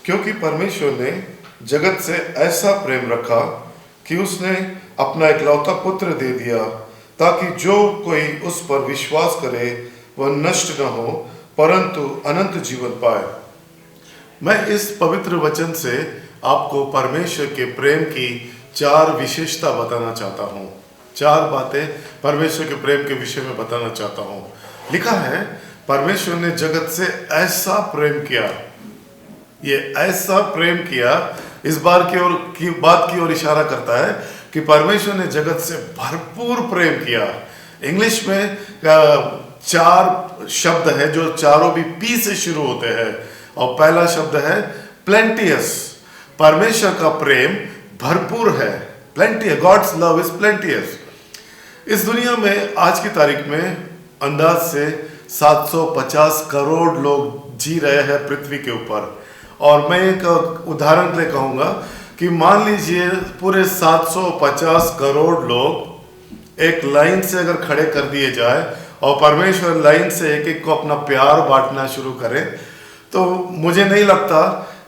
क्योंकि परमेश्वर ने जगत से ऐसा प्रेम रखा कि उसने अपना इकलौता पुत्र दे दिया, ताकि जो कोई उस पर विश्वास करे वह नष्ट न हो परंतु अनंत जीवन पाए। मैं इस पवित्र वचन से आपको परमेश्वर के प्रेम की 4 विशेषता बताना चाहता हूँ। 4 बातें परमेश्वर के प्रेम के विषय में बताना चाहता हूँ। लिखा है, परमेश्वर ने जगत से ऐसा प्रेम किया। ये ऐसा प्रेम किया इस बात की ओर इशारा करता है कि परमेश्वर ने जगत से भरपूर प्रेम किया। इंग्लिश में 4 शब्द है जो चारों भी पी से शुरू होते हैं, और पहला शब्द है प्लेंटियस। परमेश्वर का प्रेम भरपूर है, plenteous. God's love is plenteous. इस दुनिया में आज की तारीख में अंदाज से 750 करोड़ लोग जी रहे हैं पृथ्वी के ऊपर। और मैं एक उदाहरण के लिए कहूँगा कि मान लीजिए पूरे 750 करोड़ लोग एक लाइन से अगर खड़े कर दिए जाए और परमेश्वर लाइन से एक एक को अपना प्यार बांटना शुरू करे, तो मुझे नहीं लगता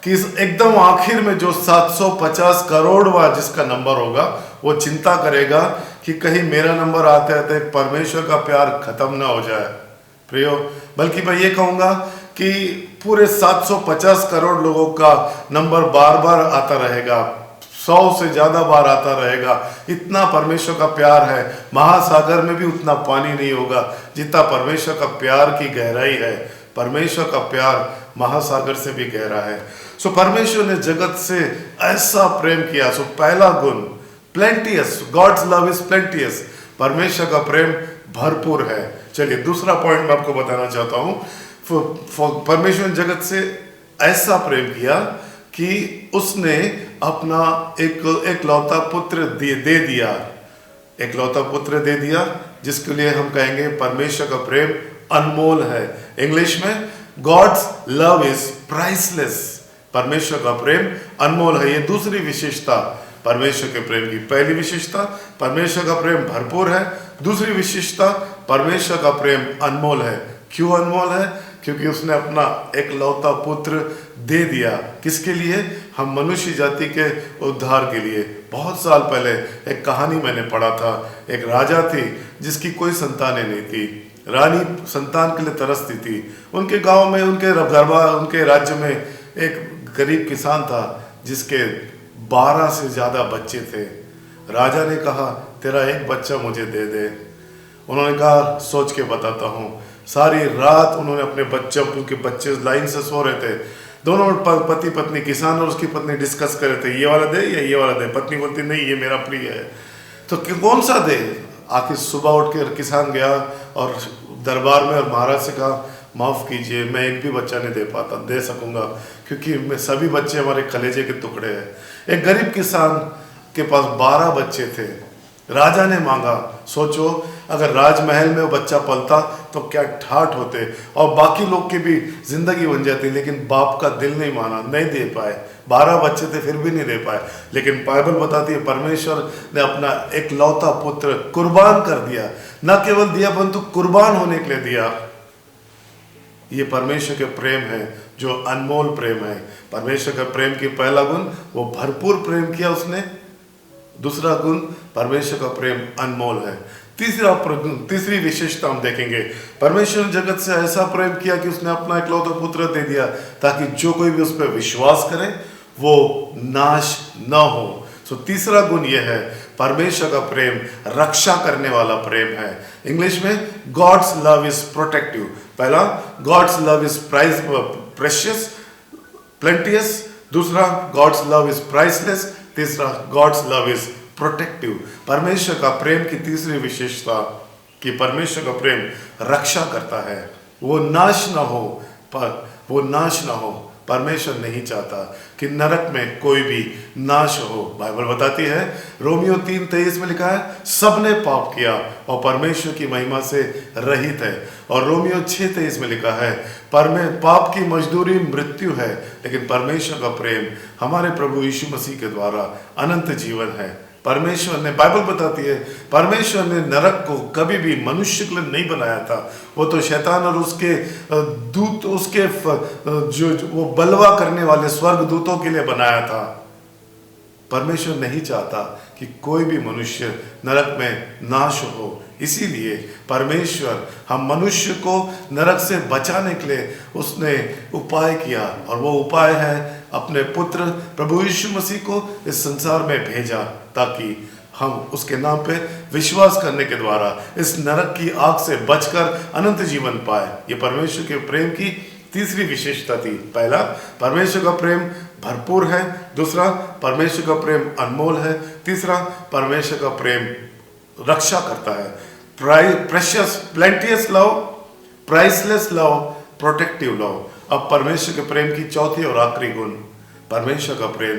कि इस एकदम आखिर में जो 750 करोड़वा जिसका नंबर होगा वो चिंता करेगा कि कहीं मेरा नंबर आते आते परमेश्वर का प्यार खत्म ना हो जाए। प्रियो, बल्कि मैं ये कहूँगा कि पूरे 750 करोड़ लोगों का नंबर बार बार आता रहेगा, 100 से ज़्यादा बार आता रहेगा। इतना परमेश्वर का प्यार है। महासागर में भी उतना पानी नहीं होगा जितना परमेश्वर का प्यार की गहराई है। परमेश्वर का प्यार महासागर से भी गहरा है। सो परमेश्वर ने जगत से ऐसा प्रेम किया। सो पहला गुण प्लेंटियस, गॉड्स लव इज प्लेंटियस। परमेश्वर का प्रेम भरपूर है। चलिए दूसरा पॉइंट मैं आपको बताना चाहता हूँ। परमेश्वर ने जगत से ऐसा प्रेम किया कि उसने अपना एकलौता पुत्र दे दिया। एकलौता पुत्र दे दिया, जिसके लिए हम कहेंगे परमेश्वर का प्रेम अनमोल है। इंग्लिश में गॉड्स लव इज प्राइसलेस। परमेश्वर का प्रेम अनमोल है। ये दूसरी विशेषता परमेश्वर के प्रेम की। पहली विशेषता, परमेश्वर का प्रेम भरपूर है। दूसरी विशेषता, परमेश्वर का प्रेम अनमोल है। क्यों अनमोल है? क्योंकि उसने अपना एकलौता पुत्र दे दिया। किसके लिए? हम मनुष्य जाति के उद्धार के लिए। बहुत साल पहले एक कहानी मैंने पढ़ा था। एक राजा थी जिसकी कोई संतानें नहीं थी। रानी संतान के लिए तरसती थी। उनके गांव में, उनके दरबार, उनके राज्य में एक गरीब किसान था जिसके 12 से ज़्यादा बच्चे थे। राजा ने कहा, तेरा एक बच्चा मुझे दे दे। उन्होंने कहा, सोच के बताता हूँ। सारी रात उन्होंने अपने उनके बच्चे लाइन से सो रहे थे। दोनों पति पत्नी, किसान और उसकी पत्नी डिस्कस कर रहे थे, ये वाला दे या ये वाला दे। पत्नी बोलती, नहीं ये मेरा प्रिय है। तो कौन सा दे? आखिर सुबह उठ के किसान गया और दरबार में और महाराज से कहा, माफ़ कीजिए, मैं एक भी बच्चा नहीं दे सकूंगा, क्योंकि मैं सभी बच्चे हमारे कलेजे के टुकड़े हैं। एक गरीब किसान के पास 12 बच्चे थे। राजा ने मांगा। सोचो, अगर राजमहल में वो बच्चा पलता तो क्या ठाठ होते और बाकी लोग की भी जिंदगी बन जाती। लेकिन बाप का दिल नहीं माना, नहीं दे पाए। 12 बच्चे थे फिर भी नहीं दे पाए। लेकिन बाइबल बताती है परमेश्वर ने अपना एकलौता पुत्र कुर्बान कर दिया। न केवल दिया परंतु कुर्बान होने के लिए दिया। ये परमेश्वर के प्रेम है जो अनमोल प्रेम है। परमेश्वर का प्रेम की पहला गुण, वो भरपूर प्रेम किया उसने। दूसरा गुण, परमेश्वर का प्रेम अनमोल है। तीसरी विशेषता हम देखेंगे, परमेश्वर ने जगत से ऐसा प्रेम किया कि उसने अपना इकलौता पुत्र दे दिया, ताकि जो कोई भी उस पर विश्वास करे वो नाश न हो। सो तीसरा गुण यह है, परमेश्वर का प्रेम रक्षा करने वाला प्रेम है। इंग्लिश में गॉड्स लव इज प्रोटेक्टिव। पहला, गॉड्स लव इज प्रेशियस, प्लेंटियस। दूसरा, गॉड्स लव इज प्राइसलेस। तीसरा, गॉड्स लव इज प्रोटेक्टिव। परमेश्वर का प्रेम की तीसरी विशेषता कि परमेश्वर का प्रेम रक्षा करता है। वो नाश ना हो। परमेश्वर नहीं चाहता कि नरक में कोई भी नाश हो। बाइबल बताती है, रोमियो 3:23 में लिखा है, सबने पाप किया और परमेश्वर की महिमा से रहित है। और रोमियो 6:23 में लिखा है, पाप की मजदूरी मृत्यु है, लेकिन परमेश्वर का प्रेम हमारे प्रभु यीशु मसीह के द्वारा अनंत जीवन है। परमेश्वर ने, बाइबल बताती है, परमेश्वर ने नरक को कभी भी मनुष्य के लिए नहीं बनाया था। वो तो शैतान और उसके दूत, उसके जो वो बलवा करने वाले स्वर्ग दूतों के लिए बनाया था। परमेश्वर नहीं चाहता कि कोई भी मनुष्य नरक में नाश हो। इसीलिए परमेश्वर हम मनुष्य को नरक से बचाने के लिए उसने उपाय किया, और वो उपाय है अपने पुत्र प्रभु यीशु मसीह को इस संसार में भेजा, ताकि हम उसके नाम पे विश्वास करने के द्वारा इस नरक की आग से बचकर अनंत जीवन पाए। ये परमेश्वर के प्रेम की तीसरी विशेषता थी। पहला, परमेश्वर का प्रेम भरपूर है। दूसरा, परमेश्वर का प्रेम अनमोल है। तीसरा, परमेश्वर का प्रेम रक्षा करता है। Precious, plenteous love, priceless love, protective love. अब परमेश्वर के प्रेम की चौथी और आखिरी गुण, परमेश्वर का प्रेम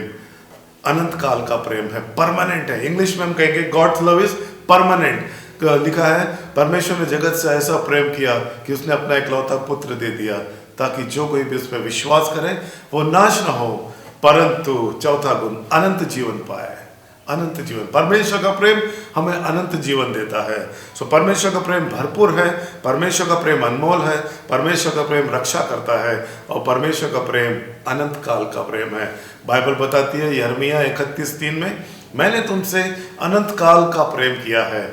अनंत काल का प्रेम है, परमानेंट है। इंग्लिश में हम कहेंगे गॉड्स लव इज परमानेंट। लिखा है, परमेश्वर ने जगत से ऐसा प्रेम किया कि उसने अपना इकलौता पुत्र दे दिया, ताकि जो कोई भी उस पर विश्वास करे वो नाश न हो, परंतु चौथा गुण, अनंत जीवन पाए। अनंत जीवन, परमेश्वर का प्रेम हमें अनंत जीवन देता है। सो परमेश्वर का प्रेम भरपूर है, परमेश्वर का प्रेम अनमोल है, परमेश्वर का प्रेम रक्षा करता है, और परमेश्वर का प्रेम अनंत काल का प्रेम है। बाइबल बताती है यिर्मयाह 31:3 में, मैंने तुमसे अनंत काल का प्रेम किया है।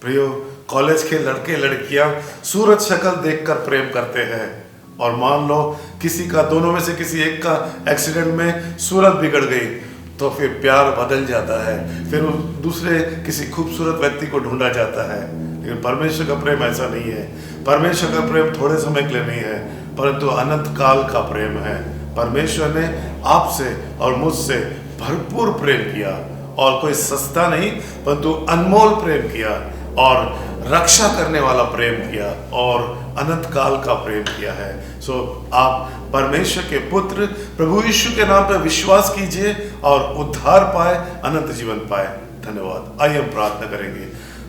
प्रियो, कॉलेज के लड़के लड़कियां सूरज शक्ल देखकर प्रेम करते हैं, और मान लो किसी का, दोनों में से किसी एक का एक्सीडेंट में सूरत बिगड़ गई, तो फिर प्यार बदल जाता है, फिर दूसरे किसी खूबसूरत व्यक्ति को ढूंढा जाता है। लेकिन परमेश्वर का प्रेम ऐसा नहीं है। परमेश्वर का प्रेम थोड़े समय के लिए नहीं है, परंतु अनंत काल का प्रेम है। परमेश्वर ने आपसे और मुझसे भरपूर प्रेम किया, और कोई सस्ता नहीं परंतु अनमोल प्रेम किया, और रक्षा करने वाला प्रेम किया, और अनंत काल का प्रेम किया है। सो आप परमेश्वर के पुत्र प्रभु यीशु के नाम पर विश्वास कीजिए और उद्धार पाए, अनंत जीवन पाए। धन्यवाद। आइए हम प्रार्थना करेंगे।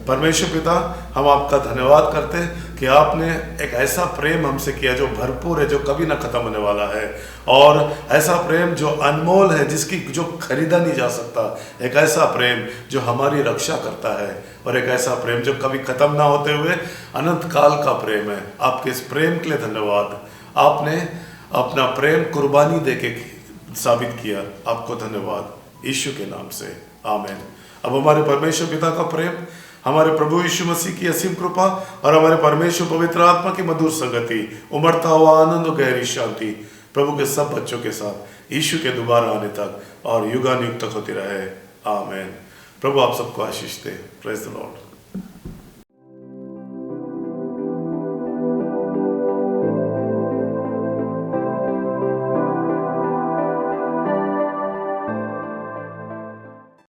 परमेश्वर पिता, हम आपका धन्यवाद करते हैं कि आपने एक ऐसा प्रेम हमसे किया जो भरपूर है, जो कभी ना खत्म होने वाला है, और ऐसा प्रेम जो अनमोल है, जिसकी जो खरीदा नहीं जा सकता। एक ऐसा प्रेम जो हमारी रक्षा करता है, और एक ऐसा प्रेम जो कभी खत्म ना होते हुए अनंत काल का प्रेम है। आपके इस प्रेम के लिए धन्यवाद। आपने अपना प्रेम कुर्बानी देके साबित किया, आपको धन्यवाद यीशु के नाम से, आमीन। अब हमारे परमेश्वर पिता का प्रेम, हमारे प्रभु यीशु मसीह की असीम कृपा, और हमारे परमेश्वर पवित्र आत्मा की मधुर संगति, उमड़ता हुआ आनंद और गहरी शांति प्रभु के सब बच्चों के साथ यीशु के दोबारा आने तक और युगानुयुग तक होती रहे, आमीन। प्रभु आप सबको आशीष दे। Praise the Lord.